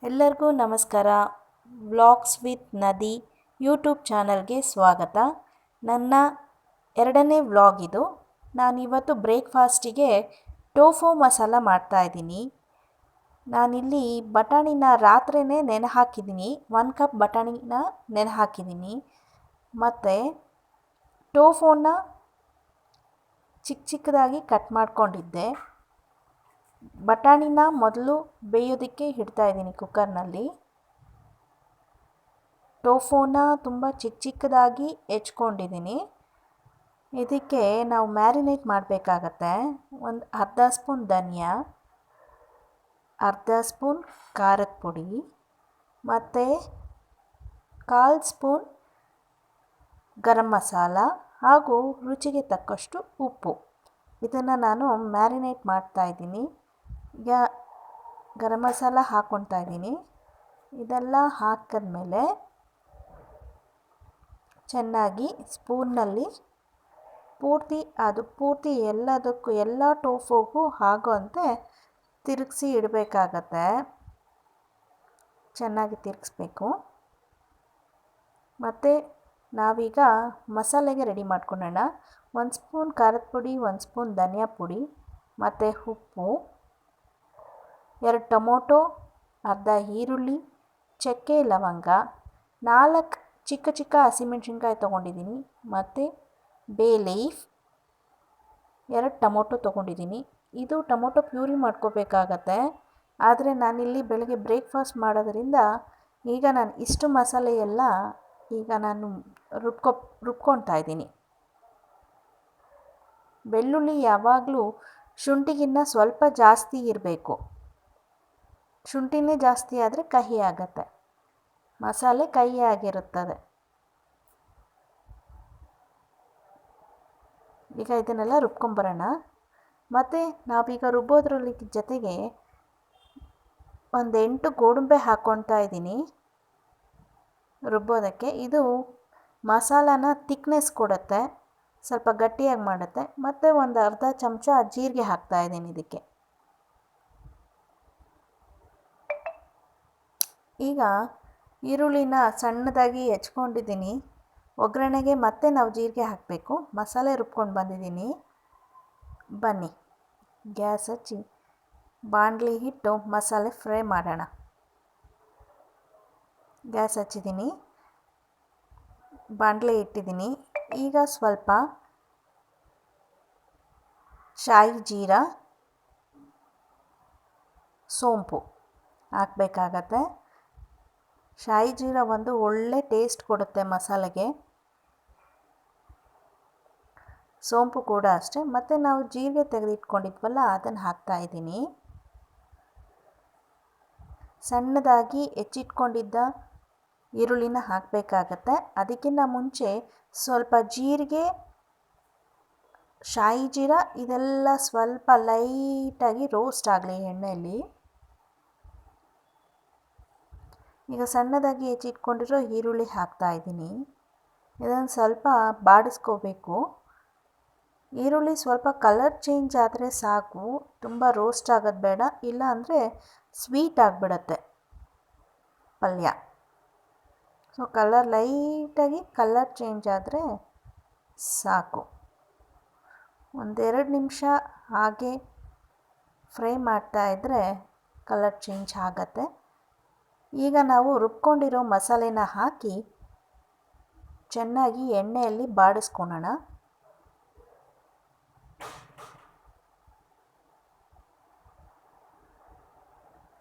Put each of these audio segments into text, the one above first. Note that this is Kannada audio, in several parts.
ಎಲ್ಲರಿಗೂ ನಮಸ್ಕಾರ. ವ್ಲಾಗ್ಸ್ ವಿತ್ ನದಿ ಯೂಟ್ಯೂಬ್ ಚಾನಲ್ಗೆ ಸ್ವಾಗತ. ನನ್ನ ಎರಡನೇ ವ್ಲಾಗ್ ಇದು. ನಾನಿವತ್ತು ಬ್ರೇಕ್ಫಾಸ್ಟಿಗೆ ಟೋಫು ಮಸಾಲ ಮಾಡ್ತಾಯಿದ್ದೀನಿ. ನಾನಿಲ್ಲಿ ಬಟಾಣಿನ ರಾತ್ರಿಯೇ ನೆನೆ ಹಾಕಿದ್ದೀನಿ. 1 ಕಪ್ ಬಟಾಣಿನ ನೆನೆ ಹಾಕಿದ್ದೀನಿ. ಮತ್ತು ಟೋಫುನ ಚಿಕ್ಕ ಚಿಕ್ಕದಾಗಿ ಕಟ್ ಮಾಡ್ಕೊಂಡಿದ್ದೆ. ಬಟಾಣಿನ ಮೊದಲು ಬೇಯೋದಕ್ಕೆ ಇಡ್ತಾಯಿದ್ದೀನಿ ಕುಕ್ಕರ್ನಲ್ಲಿ. ಟೋಫುನ ತುಂಬ ಚಿಕ್ಕ ಚಿಕ್ಕದಾಗಿ ಹೆಚ್ಕೊಂಡಿದ್ದೀನಿ. ಇದಕ್ಕೆ ನಾವು ಮ್ಯಾರಿನೇಟ್ ಮಾಡಬೇಕಾಗತ್ತೆ. ಒಂದು ಅರ್ಧ ಸ್ಪೂನ್ ಧನಿಯಾ, ಅರ್ಧ ಸ್ಪೂನ್ ಖಾರದ ಪುಡಿ ಮತ್ತು 1/4 ಸ್ಪೂನ್ ಗರಂ ಮಸಾಲ ಹಾಗೂ ರುಚಿಗೆ ತಕ್ಕಷ್ಟು ಉಪ್ಪು. ಇದನ್ನು ನಾನು ಮ್ಯಾರಿನೇಟ್ ಮಾಡ್ತಾಯಿದ್ದೀನಿ. ಈಗ ಗರಂ ಮಸಾಲ ಹಾಕ್ಕೊಳ್ತಾ ಇದ್ದೀನಿ. ಇದೆಲ್ಲ ಹಾಕಿದ್ಮೇಲೆ ಚೆನ್ನಾಗಿ ಸ್ಪೂನ್ನಲ್ಲಿ ಪೂರ್ತಿ ಎಲ್ಲದಕ್ಕೂ ಎಲ್ಲ ಟೋಫುಗೂ ಆಗೋಂತೆ ತಿರುಗಿಸಿ ಇಡಬೇಕಾಗತ್ತೆ. ಚೆನ್ನಾಗಿ ತಿರುಗಿಸ್ಬೇಕು. ಮತ್ತು ನಾವೀಗ ಮಸಾಲೆಗೆ ರೆಡಿ ಮಾಡ್ಕೊಳ್ಳೋಣ. 1 ಸ್ಪೂನ್ ಖಾರದ ಪುಡಿ, 1 ಸ್ಪೂನ್ ಧನಿಯಾ ಪುಡಿ ಮತ್ತು ಉಪ್ಪು, 2 ಟೊಮೊಟೊ, ಅರ್ಧ ಈರುಳ್ಳಿ, ಚಕ್ಕೆ ಲವಂಗ, 4 ಚಿಕ್ಕ ಚಿಕ್ಕ ಹಸಿಮೆಣ್ಸಿನ್ಕಾಯಿ ತೊಗೊಂಡಿದ್ದೀನಿ ಮತ್ತು ಬೇ ಲೀಫ್, 2 ಟೊಮೊಟೊ ತೊಗೊಂಡಿದ್ದೀನಿ. ಇದು ಟೊಮೊಟೊ ಪ್ಯೂರಿ ಮಾಡ್ಕೋಬೇಕಾಗತ್ತೆ. ಆದರೆ ನಾನಿಲ್ಲಿ ಬೆಳಗ್ಗೆ ಬ್ರೇಕ್ಫಾಸ್ಟ್ ಮಾಡೋದ್ರಿಂದ ಈಗ ನಾನು ಇಷ್ಟು ಮಸಾಲೆ ಎಲ್ಲ ಈಗ ನಾನು ರುಬ್ಕೊಳ್ತಾ ಇದ್ದೀನಿ. ಬೆಳ್ಳುಳ್ಳಿ ಯಾವಾಗಲೂ ಶುಂಠಿಗಿನ್ನ ಸ್ವಲ್ಪ ಜಾಸ್ತಿ ಇರಬೇಕು. ಶುಂಠಿನೇ ಜಾಸ್ತಿ ಆದರೆ ಕಹಿ ಆಗುತ್ತೆ, ಮಸಾಲೆ ಕಹಿ ಆಗಿರುತ್ತದೆ. ಈಗ ಇದನ್ನೆಲ್ಲ ರುಬ್ಕೊಂಬರೋಣ. ಮತ್ತು ನಾವೀಗ ರುಬ್ಬೋದ್ರಲ್ಲಿ ಜೊತೆಗೆ ಒಂದು 8 ಗೋಡಂಬಿ ಹಾಕ್ಕೊಳ್ತಾ ಇದ್ದೀನಿ ರುಬ್ಬೋದಕ್ಕೆ. ಇದು ಮಸಾಲಾನ ತಿಕ್ನೆಸ್ ಕೊಡುತ್ತೆ, ಸ್ವಲ್ಪ ಗಟ್ಟಿಯಾಗಿ ಮಾಡುತ್ತೆ. ಮತ್ತು ಒಂದು ಅರ್ಧ ಚಮಚ ಜೀರಿಗೆ ಹಾಕ್ತಾಯಿದ್ದೀನಿ ಇದಕ್ಕೆ. ಈಗ ಈರುಳ್ಳಿನ ಸಣ್ಣದಾಗಿ ಹೆಚ್ಕೊಂಡಿದ್ದೀನಿ. ಒಗ್ಗರಣೆಗೆ ಮತ್ತೆ ನಾವು ಜೀರಿಗೆ ಹಾಕಬೇಕು. ಮಸಾಲೆ ರುಬ್ಕೊಂಡು ಬಂದಿದ್ದೀನಿ. ಬನ್ನಿ ಗ್ಯಾಸ್ ಹಚ್ಚಿ ಬಾಣಲಿ ಇಟ್ಟು ಮಸಾಲೆ ಫ್ರೈ ಮಾಡೋಣ. ಗ್ಯಾಸ್ ಹಚ್ಚಿದ್ದೀನಿ, ಬಾಣಲೆ ಇಟ್ಟಿದ್ದೀನಿ. ಈಗ ಸ್ವಲ್ಪ ಶಾಯಿ ಜೀರಾ, ಸೋಂಪು ಹಾಕಬೇಕಾಗತ್ತೆ. ಶಾಯಿ ಜೀರಾ ಒಂದು ಒಳ್ಳೆ ಟೇಸ್ಟ್ ಕೊಡುತ್ತೆ ಮಸಾಲೆಗೆ. ಸೋಂಪು ಕೂಡ ಅಷ್ಟೇ. ಮತ್ತು ನಾವು ಜೀರಿಗೆ ತೆಗೆದಿಟ್ಕೊಂಡಿದ್ವಲ್ಲ ಅದನ್ನು ಹಾಕ್ತಾಯಿದ್ದೀನಿ. ಸಣ್ಣದಾಗಿ ಹೆಚ್ಚಿಟ್ಕೊಂಡಿದ್ದ ಈರುಳ್ಳಿನ ಹಾಕಬೇಕಾಗತ್ತೆ. ಅದಕ್ಕಿಂತ ಮುಂಚೆ ಸ್ವಲ್ಪ ಜೀರಿಗೆ, ಶಾಯಿ ಜೀರಾ ಇದೆಲ್ಲ ಸ್ವಲ್ಪ ಲೈಟಾಗಿ ರೋಸ್ಟ್ ಆಗಲಿ ಎಣ್ಣೆಯಲ್ಲಿ. ಈಗ ಸಣ್ಣದಾಗಿ ಹೆಚ್ಚಿಟ್ಕೊಂಡಿರೋ ಈರುಳ್ಳಿ ಹಾಕ್ತಾಯಿದ್ದೀನಿ. ಇದನ್ನು ಸ್ವಲ್ಪ ಬಾಡಿಸ್ಕೋಬೇಕು. ಈರುಳ್ಳಿ ಸ್ವಲ್ಪ ಕಲರ್ ಚೇಂಜ್ ಆದರೆ ಸಾಕು, ತುಂಬ ರೋಸ್ಟ್ ಆಗೋದು ಬೇಡ, ಇಲ್ಲ ಅಂದರೆ ಸ್ವೀಟ್ ಆಗಿಬಿಡತ್ತೆ ಪಲ್ಯ. ಸೊ ಲೈಟಾಗಿ ಕಲರ್ ಚೇಂಜ್ ಆದರೆ ಸಾಕು. 1-2 ನಿಮಿಷ ಹಾಗೆ ಫ್ರೈ ಮಾಡ್ತಾಯಿದ್ರೆ ಕಲರ್ ಚೇಂಜ್ ಆಗತ್ತೆ. ಈಗ ನಾವು ರುಬ್ಕೊಂಡಿರೋ ಮಸಾಲೆನ ಹಾಕಿ ಚೆನ್ನಾಗಿ ಎಣ್ಣೆಯಲ್ಲಿ ಬಾಡಿಸ್ಕೊಳ್ಳೋಣ.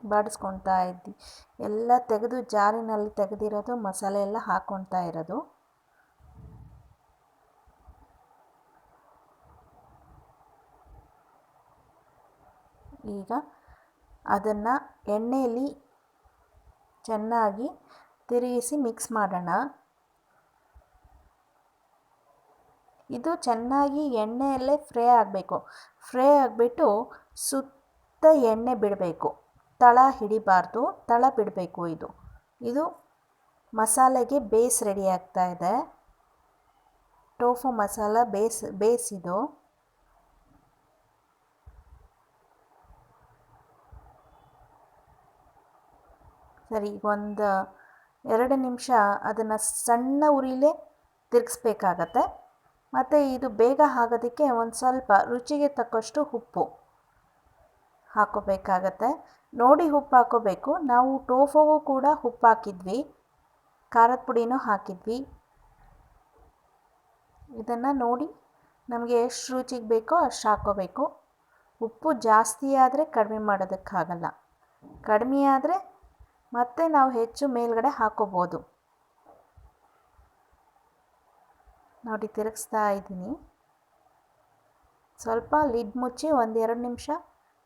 ಬಾಡಿಸ್ಕೊಳ್ತಾ ಇದ್ದಿ ಎಲ್ಲ ತೆಗೆದು ಜಾರಿನಲ್ಲಿ ತೆಗೆದಿರೋದು ಮಸಾಲೆ ಎಲ್ಲ ಹಾಕ್ಕೊಳ್ತಾ ಇರೋದು. ಈಗ ಅದನ್ನು ಎಣ್ಣೆಯಲ್ಲಿ ಚೆನ್ನಾಗಿ ತಿರುಗಿಸಿ ಮಿಕ್ಸ್ ಮಾಡೋಣ. ಇದು ಚೆನ್ನಾಗಿ ಎಣ್ಣೆಯಲ್ಲೇ ಫ್ರೈ ಆಗಬೇಕು. ಫ್ರೈ ಆಗಿಬಿಟ್ಟು ಸುತ್ತ ಎಣ್ಣೆ ಬಿಡಬೇಕು, ತಳ ಹಿಡಿಬಾರ್ದು, ತಳ ಬಿಡಬೇಕು. ಇದು ಮಸಾಲೆಗೆ ಬೇಸ್ ರೆಡಿ ಆಗ್ತಾ ಇದೆ. ಟೋಫು ಮಸಾಲ ಬೇಸ್ ಇದು. ಸರಿ, ಒಂದು 2 ನಿಮಿಷ ಅದನ್ನು ಸಣ್ಣ ಉರಿಲೇ ತಿರುಗಿಸ್ಬೇಕಾಗತ್ತೆ. ಮತ್ತು ಇದು ಬೇಗ ಆಗೋದಕ್ಕೆ ಒಂದು ಸ್ವಲ್ಪ ರುಚಿಗೆ ತಕ್ಕಷ್ಟು ಉಪ್ಪು ಹಾಕೋಬೇಕಾಗತ್ತೆ. ನೋಡಿ ಉಪ್ಪು ಹಾಕೋಬೇಕು. ನಾವು ಟೋಫುಗೂ ಕೂಡ ಉಪ್ಪು ಹಾಕಿದ್ವಿ, ಖಾರದ ಪುಡಿನೂ ಹಾಕಿದ್ವಿ. ಇದನ್ನು ನೋಡಿ ನಮಗೆ ಎಷ್ಟು ರುಚಿಗೆ ಬೇಕೋ ಅಷ್ಟು ಹಾಕ್ಕೋಬೇಕು. ಉಪ್ಪು ಜಾಸ್ತಿ ಆದರೆ ಕಡಿಮೆ ಮಾಡೋದಕ್ಕಾಗಲ್ಲ, ಕಡಿಮೆ ಆದರೆ ಮತ್ತೆ ನಾವು ಹೆಚ್ಚು ಮೇಲ್ಗಡೆ ಹಾಕ್ಕೋಬೋದು. ನೋಡಿ ತಿರುಗಿಸ್ತಾ ಇದ್ದೀನಿ. ಸ್ವಲ್ಪ ಲಿಡ್ ಮುಚ್ಚಿ 1-2 ನಿಮಿಷ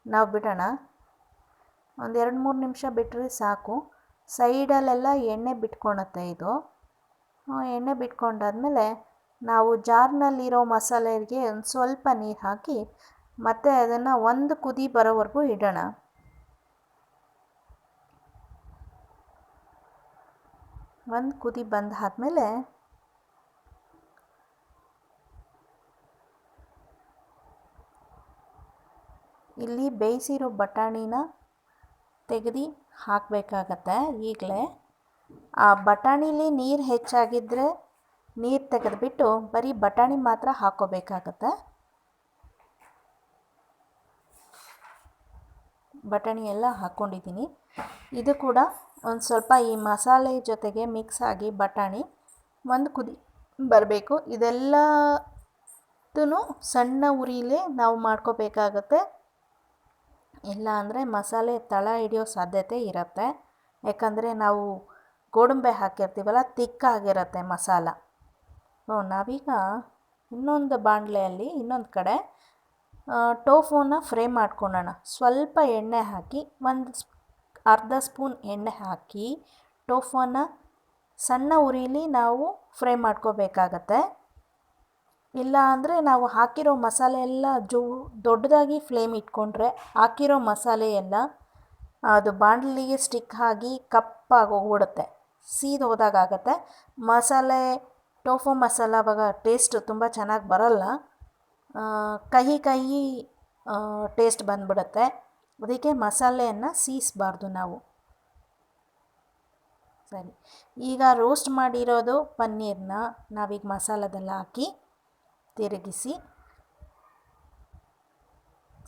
ನಾವು ಬಿಡೋಣ. 1-2-3 ನಿಮಿಷ ಬಿಟ್ಟರೆ ಸಾಕು. ಸೈಡಲ್ಲೆಲ್ಲ ಎಣ್ಣೆ ಬಿಟ್ಕೊಳುತ್ತೆ ಇದು. ಎಣ್ಣೆ ಬಿಟ್ಕೊಂಡಾದ್ಮೇಲೆ ನಾವು ಜಾರ್ನಲ್ಲಿರೋ ಮಸಾಲೆಗೆ ಒಂದು ಸ್ವಲ್ಪ ನೀರು ಹಾಕಿ ಮತ್ತು ಅದನ್ನು ಒಂದು ಕುದಿ ಬರೋವರೆಗೂ ಇಡೋಣ. ಒಂದು ಕುದಿ ಬಂದಾದಮೇಲೆ ಇಲ್ಲಿ ಬೇಯಿಸಿರೋ ಬಟಾಣಿನ ತೆಗೆದು ಹಾಕಬೇಕಾಗತ್ತೆ. ಈಗಲೇ ಆ ಬಟಾಣಿಲಿ ನೀರು ಹೆಚ್ಚಾಗಿದ್ದರೆ ನೀರು ತೆಗೆದುಬಿಟ್ಟು ಬರೀ ಬಟಾಣಿ ಮಾತ್ರ ಹಾಕ್ಕೋಬೇಕಾಗತ್ತೆ. ಬಟಾಣಿ ಎಲ್ಲ ಹಾಕ್ಕೊಂಡಿದ್ದೀನಿ. ಇದು ಕೂಡ ಒಂದು ಸ್ವಲ್ಪ ಈ ಮಸಾಲೆ ಜೊತೆಗೆ ಮಿಕ್ಸ್ ಆಗಿ ಬಟಾಣಿ ಒಂದು ಕುದಿ ಬರಬೇಕು. ಇದೆಲ್ಲದೂ ಸಣ್ಣ ಉರಿಲೇ ನಾವು ಮಾಡ್ಕೋಬೇಕಾಗತ್ತೆ. ಇಲ್ಲ ಅಂದರೆ ಮಸಾಲೆ ತಳ ಹಿಡಿಯೋ ಸಾಧ್ಯತೆ ಇರುತ್ತೆ. ಯಾಕಂದರೆ ನಾವು ಗೋಡಂಬಿ ಹಾಕಿರ್ತೀವಲ್ಲ, ತಿಕ್ಕಾಗಿರುತ್ತೆ ಮಸಾಲ. ನಾವೀಗ ಇನ್ನೊಂದು ಬಾಣಲೆಯಲ್ಲಿ ಇನ್ನೊಂದು ಕಡೆ ಟೋಫುನ ಫ್ರೈ ಮಾಡ್ಕೊಳ್ಳೋಣ. ಸ್ವಲ್ಪ ಎಣ್ಣೆ ಹಾಕಿ ಅರ್ಧ ಸ್ಪೂನ್ ಎಣ್ಣೆ ಹಾಕಿ ಟೋಫುನ ಸಣ್ಣ ಉರಿಲಿ ನಾವು ಫ್ರೈ ಮಾಡ್ಕೋಬೇಕಾಗತ್ತೆ. ಇಲ್ಲ ಅಂದರೆ ನಾವು ಹಾಕಿರೋ ಮಸಾಲೆ ಎಲ್ಲ ದೊಡ್ಡದಾಗಿ ಫ್ಲೇಮ್ ಇಟ್ಕೊಂಡ್ರೆ ಹಾಕಿರೋ ಮಸಾಲೆ ಎಲ್ಲ ಅದು ಬಾಣಲಿಗೆ ಸ್ಟಿಕ್ ಆಗಿ ಕಪ್ಪಾಗಿ ಹೋಗ್ಬಿಡುತ್ತೆ, ಸೀದೋದಾಗತ್ತೆ. ಮಸಾಲೆ ಟೋಫು ಮಸಾಲ ಆವಾಗ ಟೇಸ್ಟು ತುಂಬ ಚೆನ್ನಾಗಿ ಬರೋಲ್ಲ, ಕಹಿ ಕಹಿ ಟೇಸ್ಟ್ ಬಂದ್ಬಿಡುತ್ತೆ. ಅದಕ್ಕೆ ಮಸಾಲೆಯನ್ನು ಸೀಸಬಾರ್ದು ನಾವು. ಸರಿ, ಈಗ ರೋಸ್ಟ್ ಮಾಡಿರೋದು ಪನ್ನೀರನ್ನ ನಾವೀಗ ಮಸಾಲದಲ್ಲಿ ಹಾಕಿ ತಿರುಗಿಸಿ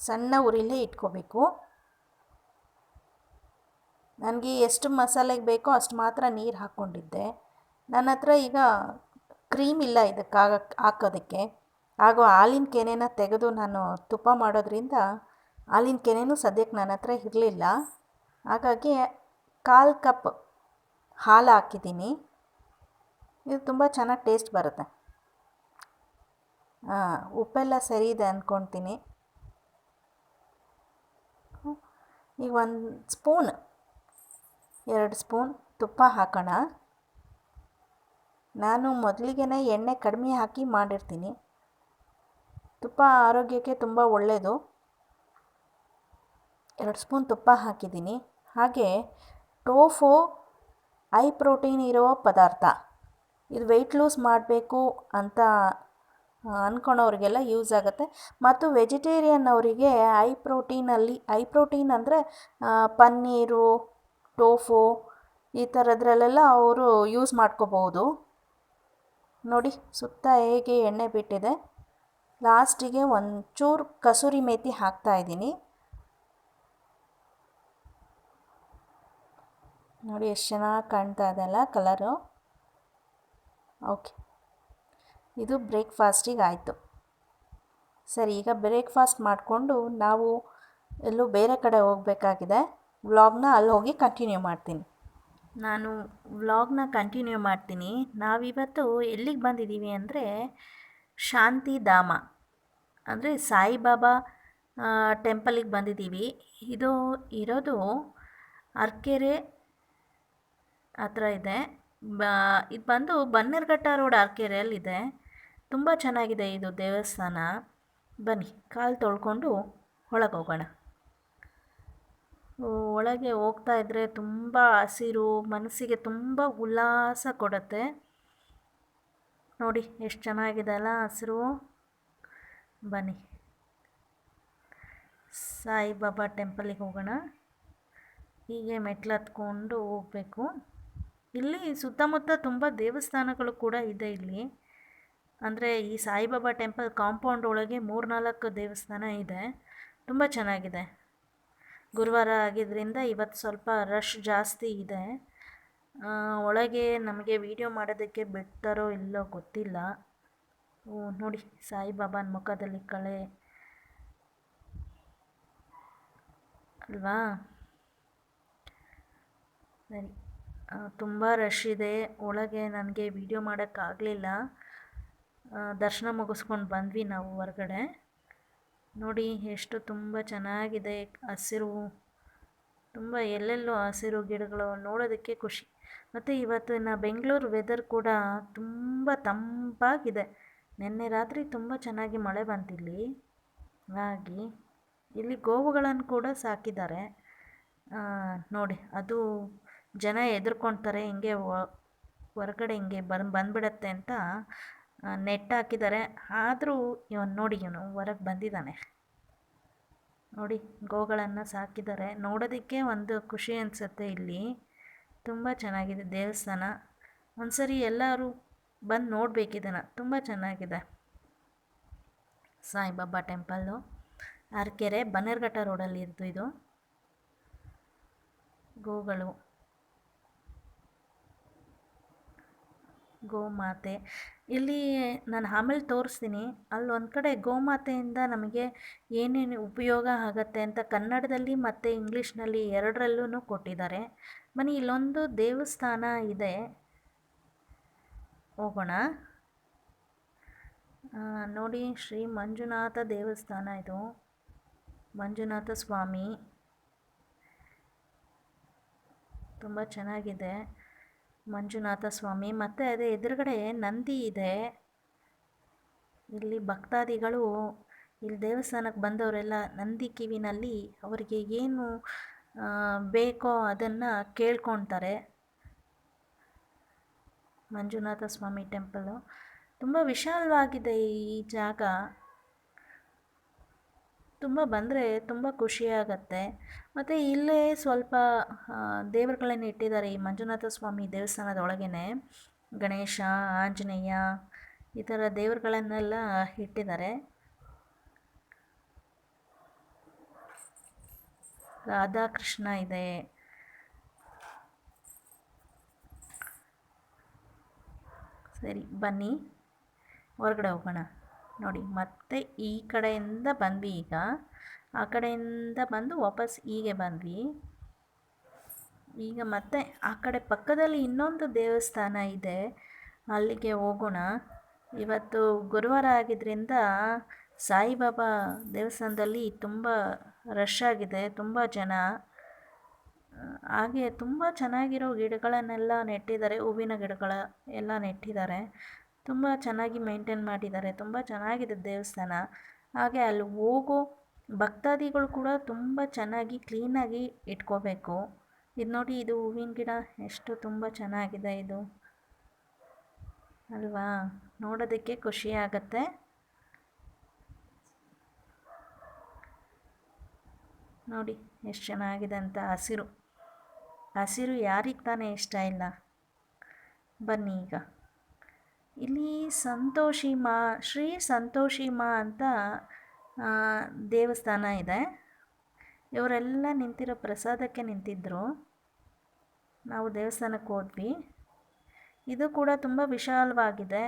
ಸಣ್ಣ ಉರಿಲೇ ಇಟ್ಕೋಬೇಕು. ನನಗೆ ಎಷ್ಟು ಮಸಾಲೆಗೆ ಬೇಕೋ ಅಷ್ಟು ಮಾತ್ರ ನೀರು ಹಾಕ್ಕೊಂಡಿದ್ದೆ. ನನ್ನ ಹತ್ರ ಈಗ ಕ್ರೀಮ್ ಇಲ್ಲ ಇದಕ್ಕೆ ಹಾಕೋದಕ್ಕೆ. ಹಾಗೂ ಹಾಲಿನ ಕೆನೆನ ತೆಗೆದು ನಾನು ತುಪ್ಪ ಮಾಡೋದ್ರಿಂದ ಹಾಲಿನ ಕೆನೆನೂ ಸದ್ಯಕ್ಕೆ ನನ್ನ ಹತ್ರ ಇರಲಿಲ್ಲ. ಹಾಗಾಗಿ 1/4 ಕಪ್ ಹಾಲು ಹಾಕಿದ್ದೀನಿ. ಇದು ತುಂಬ ಚೆನ್ನಾಗಿ ಟೇಸ್ಟ್ ಬರುತ್ತೆ. ಉಪ್ಪೆಲ್ಲ ಸರಿ ಇದೆ ಅಂದ್ಕೊಳ್ತೀನಿ. ಈಗ 2 ಸ್ಪೂನ್ ತುಪ್ಪ ಹಾಕೋಣ. ನಾನು ಮೊದಲಿಗೆ ಎಣ್ಣೆ ಕಡಿಮೆ ಹಾಕಿ ಮಾಡಿರ್ತೀನಿ. ತುಪ್ಪ ಆರೋಗ್ಯಕ್ಕೆ ತುಂಬ ಒಳ್ಳೆಯದು. 2 ಸ್ಪೂನ್ ತುಪ್ಪ ಹಾಕಿದ್ದೀನಿ. ಹಾಗೆ ಟೋಫು ಹೈ ಪ್ರೋಟೀನ್ ಇರೋ ಪದಾರ್ಥ. ಇದು ವೆಯ್ಟ್ ಲೂಸ್ ಮಾಡಬೇಕು ಅಂತ ಅಂದ್ಕೊಳೋರಿಗೆಲ್ಲ ಯೂಸ್ ಆಗುತ್ತೆ. ಮತ್ತು ವೆಜಿಟೇರಿಯನ್ ಅವರಿಗೆ ಹೈ ಪ್ರೋಟೀನ್ ಅಂದರೆ ಪನ್ನೀರು, ಟೋಫು ಈ ಥರದ್ರಲ್ಲೆಲ್ಲ ಅವರು ಯೂಸ್ ಮಾಡ್ಕೋಬೋದು. ನೋಡಿ ಸುತ್ತ ಹೇಗೆ ಎಣ್ಣೆ ಬಿಟ್ಟಿದೆ. ಲಾಸ್ಟಿಗೆ ಒಂಚೂರು ಕಸೂರಿ ಮೇಥಿ ಹಾಕ್ತಾಯಿದ್ದೀನಿ. ನೋಡಿ ಎಷ್ಟು ಚೆನ್ನಾಗಿ ಕಾಣ್ತಾ ಇದೆಯಲ್ಲ ಕಲರು. ಓಕೆ, ಇದು ಬ್ರೇಕ್ಫಾಸ್ಟಿಗೆ ಆಯಿತು. ಸರಿ, ಈಗ ಬ್ರೇಕ್ಫಾಸ್ಟ್ ಮಾಡಿಕೊಂಡು ನಾವು ಎಲ್ಲೂ ಬೇರೆ ಕಡೆ ಹೋಗಬೇಕಾಗಿದೆ. ವ್ಲಾಗ್ನ ಅಲ್ಲಿ ಹೋಗಿ ಕಂಟಿನ್ಯೂ ಮಾಡ್ತೀನಿ. ನಾನು ವ್ಲಾಗ್ನ ಕಂಟಿನ್ಯೂ ಮಾಡ್ತೀನಿ. ನಾವಿವತ್ತು ಎಲ್ಲಿಗೆ ಬಂದಿದ್ದೀವಿ ಅಂದರೆ ಶಾಂತಿಧಾಮ, ಅಂದರೆ ಸಾಯಿಬಾಬಾ ಟೆಂಪಲಿಗೆ ಬಂದಿದ್ದೀವಿ. ಇದು ಇರೋದು ಅರಕೆರೆ ಹತ್ರ ಇದೆ. ಇದು ಬಂದು ಬನ್ನೇರುಘಟ್ಟ ರೋಡ್ ಅರಕೆರೆಯಲ್ಲಿದೆ. ತುಂಬ ಚೆನ್ನಾಗಿದೆ ಇದು ದೇವಸ್ಥಾನ. ಬನ್ನಿ ಕಾಲು ತೊಳ್ಕೊಂಡು ಒಳಗೆ ಹೋಗೋಣ. ಒಳಗೆ ಹೋಗ್ತಾ ಇದ್ದರೆ ತುಂಬ ಹಸಿರು, ಮನಸ್ಸಿಗೆ ತುಂಬ ಉಲ್ಲಾಸ ಕೊಡುತ್ತೆ. ನೋಡಿ ಎಷ್ಟು ಚೆನ್ನಾಗಿದೆ ಅಲ್ಲ ಹಸಿರು. ಬನ್ನಿ ಸಾಯಿಬಾಬಾ ಟೆಂಪಲಿಗೆ ಹೋಗೋಣ. ಹೀಗೆ ಮೆಟ್ಲು ಹತ್ಕೊಂಡು ಹೋಗಬೇಕು. ಇಲ್ಲಿ ಸುತ್ತಮುತ್ತ ತುಂಬ ದೇವಸ್ಥಾನಗಳು ಕೂಡ ಇದೆ ಇಲ್ಲಿ. ಅಂದರೆ ಈ ಸಾಯಿಬಾಬಾ ಟೆಂಪಲ್ ಕಾಂಪೌಂಡ್ ಒಳಗೆ 3-4 ದೇವಸ್ಥಾನ ಇದೆ. ತುಂಬ ಚೆನ್ನಾಗಿದೆ. ಗುರುವಾರ ಆಗಿದ್ದರಿಂದ ಇವತ್ತು ಸ್ವಲ್ಪ ರಶ್ ಜಾಸ್ತಿ ಇದೆ. ಒಳಗೆ ನಮಗೆ ವಿಡಿಯೋ ಮಾಡೋದಕ್ಕೆ ಬಿಡ್ತಾರೋ ಇಲ್ಲೋ ಗೊತ್ತಿಲ್ಲ. ನೋಡಿ ಸಾಯಿಬಾಬಾನ ಮುಖದಲ್ಲಿ ಕಳೆ ಅಲ್ವಾ. ಸರಿ, ತುಂಬ ರಶ್ ಇದೆ ಒಳಗೆ. ನನಗೆ ವಿಡಿಯೋ ಮಾಡೋಕ್ಕಾಗಲಿಲ್ಲ. ದರ್ಶನ ಮುಗಿಸ್ಕೊಂಡು ಬಂದ್ವಿ ನಾವು ಹೊರಗಡೆ. ನೋಡಿ ಎಷ್ಟು ತುಂಬ ಚೆನ್ನಾಗಿದೆ. ಹಸಿರು, ತುಂಬ ಎಲ್ಲೆಲ್ಲೋ ಹಸಿರು ಗಿಡಗಳು ನೋಡೋದಕ್ಕೆ ಖುಷಿ. ಮತ್ತು ಇವತ್ತಿನ ಬೆಂಗಳೂರು ವೆದರ್ ಕೂಡ ತುಂಬ ತಂಪಾಗಿದೆ. ನಿನ್ನೆ ರಾತ್ರಿ ತುಂಬ ಚೆನ್ನಾಗಿ ಮಳೆ ಬಂತಿಲ್ಲಿ. ಹಾಗಾಗಿ ಇಲ್ಲಿ ಗೋವುಗಳನ್ನು ಕೂಡ ಸಾಕಿದ್ದಾರೆ. ನೋಡಿ, ಅದು ಜನ ಹೆದರ್ಕೊಳ್ತಾರೆ ಹಿಂಗೆ ಹೊರಗಡೆ ಹಿಂಗೆ ಬಂದ್ಬಿಡತ್ತೆ ಅಂತ ನೆಟ್ ಹಾಕಿದ್ದಾರೆ. ಆದರೂ ಇವನು ಹೊರಗೆ ಬಂದಿದ್ದಾನೆ. ನೋಡಿ, ಗೋಗಳನ್ನು ಸಾಕಿದ್ದಾರೆ. ನೋಡೋದಕ್ಕೆ ಒಂದು ಖುಷಿ ಅನಿಸುತ್ತೆ. ಇಲ್ಲಿ ತುಂಬ ಚೆನ್ನಾಗಿದೆ ದೇವಸ್ಥಾನ. ಒಂದ್ಸರಿ ಎಲ್ಲರೂ ಬಂದು ನೋಡಬೇಕಿದನ್ನು, ತುಂಬ ಚೆನ್ನಾಗಿದೆ. ಸಾಯಿಬಾಬಾ ಟೆಂಪಲ್ಲು, ಅರಕೆರೆ, ಬನ್ನೇರುಘಟ್ಟ ರೋಡಲ್ಲಿ ಇದ್ದು ಇದು. ಗೋಗಳು, ಗೋಮಾತೆ ಇಲ್ಲಿ ನಾನು ಆಮೇಲೆ ತೋರಿಸ್ತೀನಿ. ಅಲ್ಲಿ ಒಂದು ಕಡೆ ಗೋಮಾತೆಯಿಂದ ನಮಗೆ ಏನೇನು ಉಪಯೋಗ ಆಗತ್ತೆ ಅಂತ ಕನ್ನಡದಲ್ಲಿ ಮತ್ತು ಇಂಗ್ಲೀಷ್ನಲ್ಲಿ ಎರಡರಲ್ಲೂ ಕೊಟ್ಟಿದ್ದಾರೆ. ಬನ್ನಿ, ಇಲ್ಲೊಂದು ದೇವಸ್ಥಾನ ಇದೆ, ಹೋಗೋಣ. ನೋಡಿ, ಶ್ರೀ ಮಂಜುನಾಥ ದೇವಸ್ಥಾನ ಇದು. ಮಂಜುನಾಥ ಸ್ವಾಮಿ ತುಂಬ ಚೆನ್ನಾಗಿದೆ. ಮಂಜುನಾಥ ಸ್ವಾಮಿ, ಮತ್ತು ಅದೇ ಎದುರುಗಡೆ ನಂದಿ ಇದೆ. ಇಲ್ಲಿ ಭಕ್ತಾದಿಗಳು ಇಲ್ಲಿ ದೇವಸ್ಥಾನಕ್ಕೆ ಬಂದವರೆಲ್ಲ ನಂದಿ ಕಿವಿನಲ್ಲಿ ಅವರಿಗೆ ಏನು ಬೇಕೋ ಅದನ್ನು ಕೇಳ್ಕೊತಾರೆ. ಮಂಜುನಾಥ ಸ್ವಾಮಿ ಟೆಂಪಲ್ಲು ತುಂಬ ವಿಶಾಲವಾಗಿದೆ ಈ ಜಾಗ. ತುಂಬ ಬಂದರೆ ತುಂಬ ಖುಷಿಯಾಗತ್ತೆ. ಮತ್ತು ಇಲ್ಲೇ ಸ್ವಲ್ಪ ದೇವರುಗಳನ್ನು ಇಟ್ಟಿದ್ದಾರೆ ಈ ಮಂಜುನಾಥ ಸ್ವಾಮಿ ದೇವಸ್ಥಾನದ ಒಳಗೇ. ಗಣೇಶ, ಆಂಜನೇಯ, ಈ ಥರ ದೇವರುಗಳನ್ನೆಲ್ಲ ಇಟ್ಟಿದ್ದಾರೆ. ರಾಧಾಕೃಷ್ಣ ಇದೆ. ಸರಿ, ಬನ್ನಿ ಹೊರಗಡೆ ಹೋಗೋಣ. ನೋಡಿ, ಮತ್ತೆ ಈ ಕಡೆಯಿಂದ ಬಂದ್ವಿ. ಈಗ ಆ ಕಡೆಯಿಂದ ಬಂದು ವಾಪಸ್ ಹೀಗೆ ಬಂದ್ವಿ. ಈಗ ಮತ್ತೆ ಆ ಕಡೆ ಪಕ್ಕದಲ್ಲಿ ಇನ್ನೊಂದು ದೇವಸ್ಥಾನ ಇದೆ, ಅಲ್ಲಿಗೆ ಹೋಗೋಣ. ಇವತ್ತು ಗುರುವಾರ ಆಗಿದ್ದರಿಂದ ಸಾಯಿಬಾಬಾ ದೇವಸ್ಥಾನದಲ್ಲಿ ತುಂಬ ರಶ್ ಆಗಿದೆ, ತುಂಬ ಜನ. ಹಾಗೆ ತುಂಬ ಚೆನ್ನಾಗಿರೋ ಗಿಡಗಳನ್ನೆಲ್ಲ ನೆಟ್ಟಿದ್ದಾರೆ, ಹೂವಿನ ಗಿಡಗಳ ಎಲ್ಲ ನೆಟ್ಟಿದ್ದಾರೆ. ತುಂಬ ಚೆನ್ನಾಗಿ ಮೇಂಟೈನ್ ಮಾಡಿದ್ದಾರೆ. ತುಂಬ ಚೆನ್ನಾಗಿದೆ ದೇವಸ್ಥಾನ. ಹಾಗೆ ಅಲ್ಲಿ ಹೋಗೋ ಭಕ್ತಾದಿಗಳು ಕೂಡ ತುಂಬ ಚೆನ್ನಾಗಿ ಕ್ಲೀನಾಗಿ ಇಟ್ಕೋಬೇಕು. ಇದು ನೋಡಿ, ಇದು ಹೂವಿನ ಗಿಡ ಎಷ್ಟು ತುಂಬ ಚೆನ್ನಾಗಿದೆ ಇದು ಅಲ್ವಾ. ನೋಡೋದಕ್ಕೆ ಖುಷಿ ಆಗತ್ತೆ. ನೋಡಿ ಎಷ್ಟು ಚೆನ್ನಾಗಿದೆ ಅಂತ. ಹಸಿರು ಹಸಿರು ಯಾರಿಗೆ ತಾನೇ ಇಷ್ಟ ಇಲ್ಲ. ಬನ್ನಿ, ಈಗ ಇಲ್ಲಿ ಶ್ರೀ ಸಂತೋಷಿ ಮಾ ಅಂತ ದೇವಸ್ಥಾನ ಇದೆ. ಇವರೆಲ್ಲ ನಿಂತಿರೋ ಪ್ರಸಾದಕ್ಕೆ ನಿಂತಿದ್ದರು. ನಾವು ದೇವಸ್ಥಾನಕ್ಕೆ ಹೋದ್ವಿ. ಇದು ಕೂಡ ತುಂಬ ವಿಶಾಲವಾಗಿದೆ.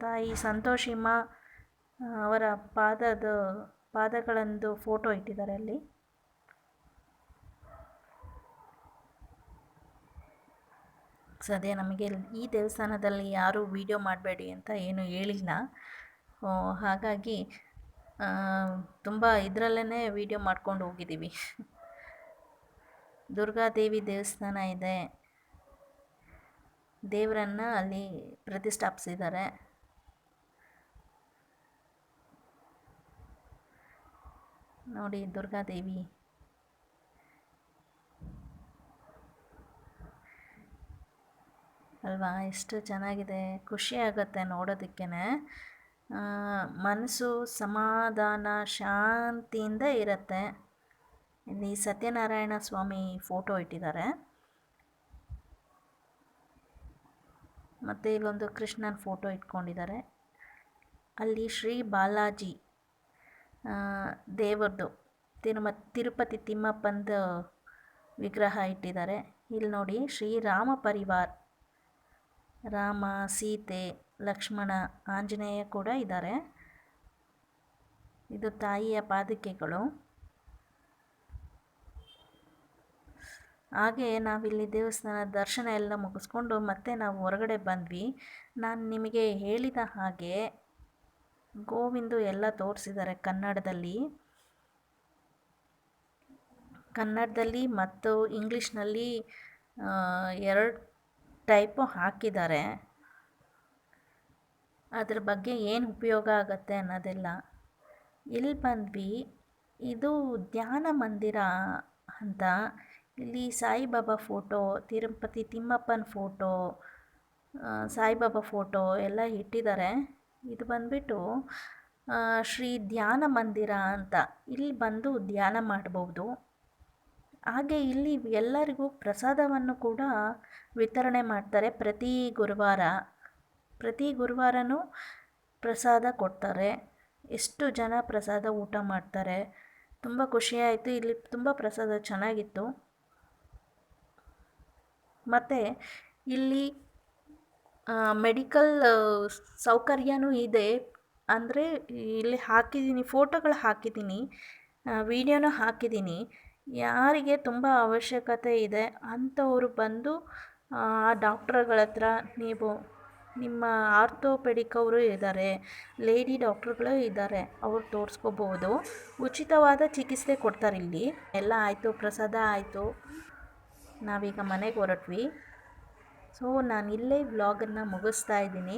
ತಾಯಿ ಸಂತೋಷಿ ಮಾ ಅವರ ಪಾದಗಳಂದು ಫೋಟೋ ಇಟ್ಟಿದ್ದಾರೆ ಅಲ್ಲಿ. ಸದ್ಯ ನಮಗೆ ಈ ದೇವಸ್ಥಾನದಲ್ಲಿ ಯಾರೂ ವೀಡಿಯೋ ಮಾಡಬೇಡಿ ಅಂತ ಏನು ಹೇಳಿಲ್ಲ. ಹಾಗಾಗಿ ತುಂಬ ಇದರಲ್ಲೇ ವೀಡಿಯೋ ಮಾಡ್ಕೊಂಡು ಹೋಗಿದ್ದೀವಿ. ದುರ್ಗಾದೇವಿ ದೇವಸ್ಥಾನ ಇದೆ. ದೇವರನ್ನು ಅಲ್ಲಿ ಪ್ರತಿಷ್ಠಾಪಿಸಿದ್ದಾರೆ. ನೋಡಿ, ದುರ್ಗಾದೇವಿ ಅಲ್ವಾ, ಎಷ್ಟು ಚೆನ್ನಾಗಿದೆ. ಖುಷಿ ಆಗುತ್ತೆ ನೋಡೋದಕ್ಕೆ. ಮನಸ್ಸು ಸಮಾಧಾನ ಶಾಂತಿಯಿಂದ ಇರುತ್ತೆ. ಇಲ್ಲಿ ಸತ್ಯನಾರಾಯಣ ಸ್ವಾಮಿ ಫೋಟೋ ಇಟ್ಟಿದ್ದಾರೆ. ಮತ್ತು ಇಲ್ಲೊಂದು ಕೃಷ್ಣನ ಫೋಟೋ ಇಟ್ಕೊಂಡಿದ್ದಾರೆ. ಅಲ್ಲಿ ಶ್ರೀ ಬಾಲಾಜಿ ದೇವರದು ತಿರುಪತಿ ತಿಮ್ಮಪ್ಪಂದ ವಿಗ್ರಹ ಇಟ್ಟಿದ್ದಾರೆ. ಇಲ್ಲಿ ನೋಡಿ ಶ್ರೀರಾಮ ಪರಿವಾರ್, ರಾಮ, ಸೀತೆ, ಲಕ್ಷ್ಮಣ, ಆಂಜನೇಯ ಕೂಡ ಇದ್ದಾರೆ. ಇದು ತಾಯಿಯ ಪಾದುಕೆಗಳು. ಹಾಗೆ ನಾವಿಲ್ಲಿ ದೇವಸ್ಥಾನ ದರ್ಶನ ಎಲ್ಲ ಮುಗಿಸ್ಕೊಂಡು ಮತ್ತೆ ನಾವು ಹೊರಗಡೆ ಬಂದ್ವಿ. ನಾನು ನಿಮಗೆ ಹೇಳಿದ ಹಾಗೆ ಗೋವಿಂದು ಎಲ್ಲ ತೋರಿಸಿದ್ದಾರೆ ಕನ್ನಡದಲ್ಲಿ ಮತ್ತು ಇಂಗ್ಲೀಷ್ನಲ್ಲಿ 2 ಟೈಪು ಹಾಕಿದ್ದಾರೆ. ಅದ್ರ ಬಗ್ಗೆ ಏನು ಉಪಯೋಗ ಆಗುತ್ತೆ ಅನ್ನೋದೆಲ್ಲ. ಇಲ್ಲಿ ಬಂದ್ವಿ, ಇದು ಧ್ಯಾನ ಮಂದಿರ ಅಂತ. ಇಲ್ಲಿ ಸಾಯಿಬಾಬಾ ಫೋಟೋ, ತಿರುಪತಿ ತಿಮ್ಮಪ್ಪನ ಫೋಟೋ, ಸಾಯಿಬಾಬಾ ಫೋಟೋ ಎಲ್ಲ ಇಟ್ಟಿದ್ದಾರೆ. ಇದು ಬಂದ್ಬಿಟ್ಟು ಶ್ರೀ ಧ್ಯಾನ ಮಂದಿರ ಅಂತ. ಇಲ್ಲಿ ಬಂದು ಧ್ಯಾನ ಮಾಡ್ಬೋದು. ಹಾಗೆ ಇಲ್ಲಿ ಎಲ್ಲರಿಗೂ ಪ್ರಸಾದವನ್ನು ಕೂಡ ವಿತರಣೆ ಮಾಡ್ತಾರೆ. ಪ್ರತಿ ಗುರುವಾರನೂ ಪ್ರಸಾದ ಕೊಡ್ತಾರೆ. ಎಷ್ಟು ಜನ ಪ್ರಸಾದ ಊಟ ಮಾಡ್ತಾರೆ. ತುಂಬ ಖುಷಿಯಾಯಿತು. ಇಲ್ಲಿ ತುಂಬ ಪ್ರಸಾದ ಚೆನ್ನಾಗಿತ್ತು. ಮತ್ತು ಇಲ್ಲಿ ಮೆಡಿಕಲ್ ಸೌಕರ್ಯನೂ ಇದೆ. ಅಂದರೆ ಇಲ್ಲಿ ಹಾಕಿದ್ದೀನಿ, ಫೋಟೋಗಳು ಹಾಕಿದ್ದೀನಿ, ವಿಡಿಯೋನೂ ಹಾಕಿದ್ದೀನಿ. ಯಾರಿಗೆ ತುಂಬ ಅವಶ್ಯಕತೆ ಇದೆ ಅಂಥವರು ಬಂದು ಆ ಡಾಕ್ಟ್ರುಗಳ ಹತ್ರ, ನಿಮ್ಮ ಆರ್ಥೋಪೆಡಿಕ್ ಅವರು ಇದ್ದಾರೆ, ಲೇಡಿ ಡಾಕ್ಟ್ರುಗಳು ಇದ್ದಾರೆ, ಅವ್ರು ತೋರಿಸ್ಕೋಬೋದು. ಉಚಿತವಾದ ಚಿಕಿತ್ಸೆ ಕೊಡ್ತಾರೆ ಇಲ್ಲಿ. ಎಲ್ಲ ಆಯಿತು, ಪ್ರಸಾದ ಆಯಿತು, ನಾವೀಗ ಮನೆಗೆ ಹೊರಟ್ವಿ. ಸೊ ನಾನು ಇಲ್ಲೇ ವ್ಲಾಗನ್ನು ಮುಗಿಸ್ತಾ ಇದ್ದೀನಿ.